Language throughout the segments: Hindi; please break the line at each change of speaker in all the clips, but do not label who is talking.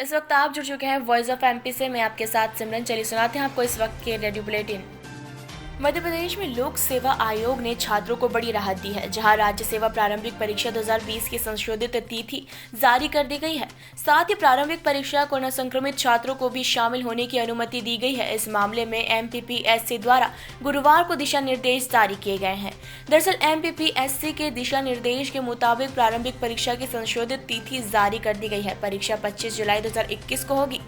इस वक्त आप जुड़ चुके हैं वॉइस ऑफ एमपी से। मैं आपके साथ सिमरन। चलिए सुनाते हैं आपको इस वक्त के रेडियो बुलेटिन। मध्य प्रदेश में लोक सेवा आयोग ने छात्रों को बड़ी राहत दी है, जहां राज्य सेवा प्रारंभिक परीक्षा 2020 की संशोधित तिथि जारी कर दी गई है। साथ ही प्रारंभिक परीक्षा कोरोना संक्रमित छात्रों को भी शामिल होने की अनुमति दी गई है। इस मामले में एमपीपीएससी द्वारा गुरुवार को दिशा निर्देश जारी किए गए हैं। दरअसल एमपीपीएससी के दिशा निर्देश के मुताबिक प्रारंभिक परीक्षा की संशोधित तिथि जारी कर दी गई है। परीक्षा 25 जुलाई 2021 को होगी।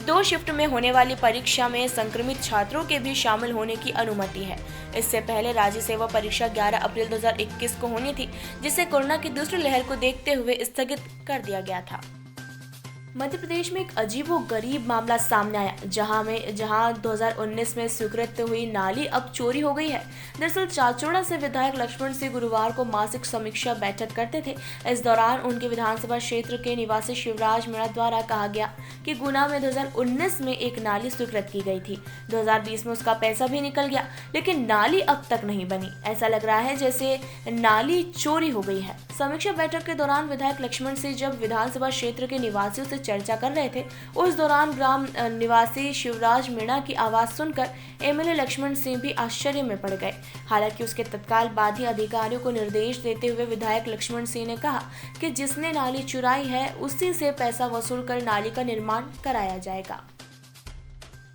2 शिफ्ट में होने वाली परीक्षा में संक्रमित छात्रों के भी शामिल होने की अनुमति है। इससे पहले राज्य सेवा परीक्षा 11 अप्रैल 2021 को होनी थी, जिसे कोरोना की दूसरी लहर को देखते हुए स्थगित कर दिया गया था। मध्य प्रदेश में एक अजीबोगरीब मामला सामने आया, जहां 2019 में स्वीकृत हुई नाली अब चोरी हो गई है। दरअसल चाचौड़ा से विधायक लक्ष्मण सिंह गुरुवार को मासिक समीक्षा बैठक करते थे। इस दौरान उनके विधानसभा क्षेत्र के निवासी शिवराज मीणा द्वारा कहा गया कि गुना में 2019 में एक नाली स्वीकृत की गई थी। 2020 में उसका पैसा भी निकल गया, लेकिन नाली अब तक नहीं बनी। ऐसा लग रहा है जैसे नाली चोरी हो गई है। समीक्षा बैठक के दौरान विधायक लक्ष्मण सिंह जब विधानसभा क्षेत्र के निवासियों से चर्चा कर रहे थे, उस दौरान ग्राम निवासी शिवराज मीणा की आवाज सुनकर एमएलए लक्ष्मण सिंह भी आश्चर्य में पड़ गए। हालांकि उसके तत्काल बाद ही अधिकारियों को निर्देश देते हुए विधायक लक्ष्मण सिंह ने कहा कि जिसने नाली चुराई है उसी से पैसा वसूल कर नाली का निर्माण कराया जाएगा।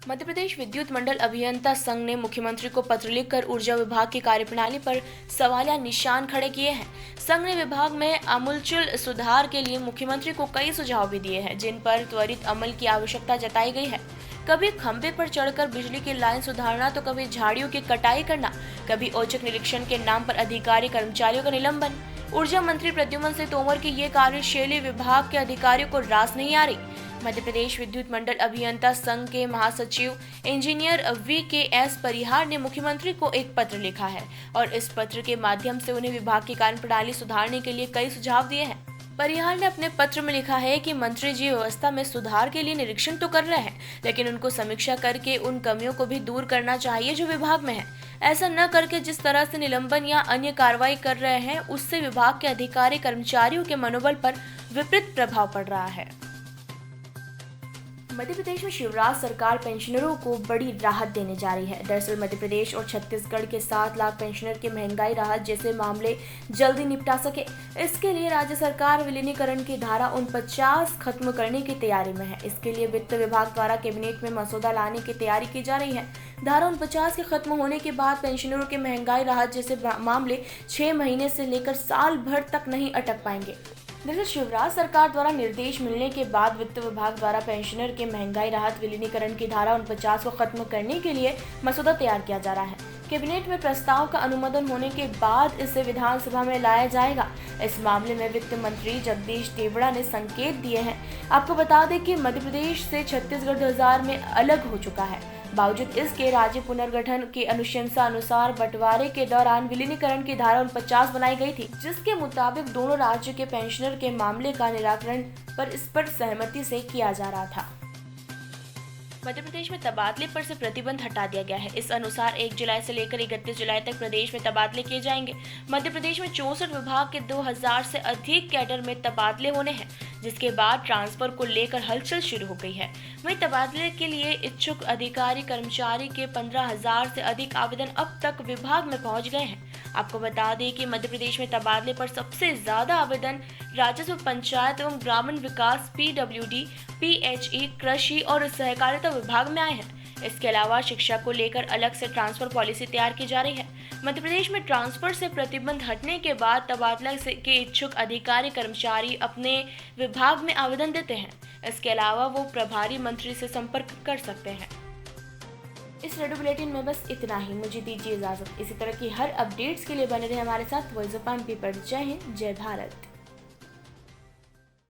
मध्य प्रदेश विद्युत मंडल अभियंता संघ ने मुख्यमंत्री को पत्र लिखकर ऊर्जा विभाग की कार्यप्रणाली पर सवालिया निशान खड़े किए हैं। संघ ने विभाग में आमूलचूल सुधार के लिए मुख्यमंत्री को कई सुझाव भी दिए हैं, जिन पर त्वरित अमल की आवश्यकता जताई गई है। कभी खंभे पर चढ़कर बिजली की लाइन सुधारना, तो कभी झाड़ियों की कटाई करना, कभी औचक निरीक्षण के नाम पर अधिकारी कर्मचारियों का निलंबन। ऊर्जा मंत्री प्रद्युम्न सिंह तोमर की ये कार्यशैली विभाग के अधिकारियों को रास नहीं आ रही। मध्य प्रदेश विद्युत मंडल अभियंता संघ के महासचिव इंजीनियर VKS परिहार ने मुख्यमंत्री को एक पत्र लिखा है और इस पत्र के माध्यम से उन्हें विभाग की कार्यप्रणाली सुधारने के लिए कई सुझाव दिए हैं। परिहार ने अपने पत्र में लिखा है कि मंत्री जी व्यवस्था में सुधार के लिए निरीक्षण तो कर रहे हैं, लेकिन उनको समीक्षा करके उन कमियों को भी दूर करना चाहिए जो विभाग में है। ऐसा न करके जिस तरह से निलंबन या अन्य कार्रवाई कर रहे हैं, उससे विभाग के अधिकारी कर्मचारियों के मनोबल पर विपरीत प्रभाव पड़ रहा है। मध्य प्रदेश में शिवराज सरकार पेंशनरों को बड़ी राहत देने जा रही है। दरअसल मध्य प्रदेश और छत्तीसगढ़ के 7 लाख पेंशनर के महंगाई राहत जैसे मामले जल्दी निपटा सके, इसके लिए राज्य सरकार विलीनीकरण की धारा 49 खत्म करने की तैयारी में है। इसके लिए वित्त विभाग द्वारा कैबिनेट में मसौदा लाने की तैयारी की जा रही है। धारा 49 के खत्म होने के बाद पेंशनरों के महंगाई राहत जैसे मामले 6 महीने से लेकर साल भर तक नहीं अटक पाएंगे। दरअसल शिवराज सरकार द्वारा निर्देश मिलने के बाद वित्त विभाग द्वारा पेंशनर के महंगाई राहत विलीनीकरण की धारा 49 को खत्म करने के लिए मसौदा तैयार किया जा रहा है। कैबिनेट में प्रस्ताव का अनुमोदन होने के बाद इसे विधानसभा में लाया जाएगा। इस मामले में वित्त मंत्री जगदीश देवड़ा ने संकेत दिए हैं। आपको बता दें कि मध्य प्रदेश से छत्तीसगढ़ 2000 में अलग हो चुका है। बावजूद इसके राज्य पुनर्गठन की अनुशंसा अनुसार बंटवारे के दौरान विलीनीकरण की धारा 49 बनाई गई थी, जिसके मुताबिक दोनों राज्य के पेंशनर के मामले का निराकरण पर स्पष्ट सहमति से किया जा रहा था। मध्य प्रदेश में तबादले पर से प्रतिबंध हटा दिया गया है। इस अनुसार 1 जुलाई से लेकर 31 जुलाई तक प्रदेश में तबादले किए जाएंगे। मध्य प्रदेश में 64 विभाग के 2000 से अधिक कैडर में तबादले होने हैं, जिसके बाद ट्रांसफर को लेकर हलचल शुरू हो गई है। वहीं तबादले के लिए इच्छुक अधिकारी कर्मचारी के 15,000 से अधिक आवेदन अब तक विभाग में पहुंच गए हैं। आपको बता दें कि मध्य प्रदेश में तबादले पर सबसे ज्यादा आवेदन राजस्व, पंचायत एवं ग्रामीण विकास PWD, PHE, कृषि और सहकारिता विभाग में आए हैं। इसके अलावा शिक्षा को लेकर अलग से ट्रांसफर पॉलिसी तैयार की जा रही है। मध्य प्रदेश में ट्रांसफर से प्रतिबंध हटने के बाद तबादला के इच्छुक अधिकारी कर्मचारी अपने विभाग में आवेदन देते हैं। इसके अलावा वो प्रभारी मंत्री से संपर्क कर सकते हैं। इस रेडियो बुलेटिन में बस इतना ही। मुझे दीजिए इजाजत। इसी तरह की हर अपडेट्स के लिए बने रहे हमारे साथ वॉइस ऑफ एमपी पर। जय हिंद, जय भारत।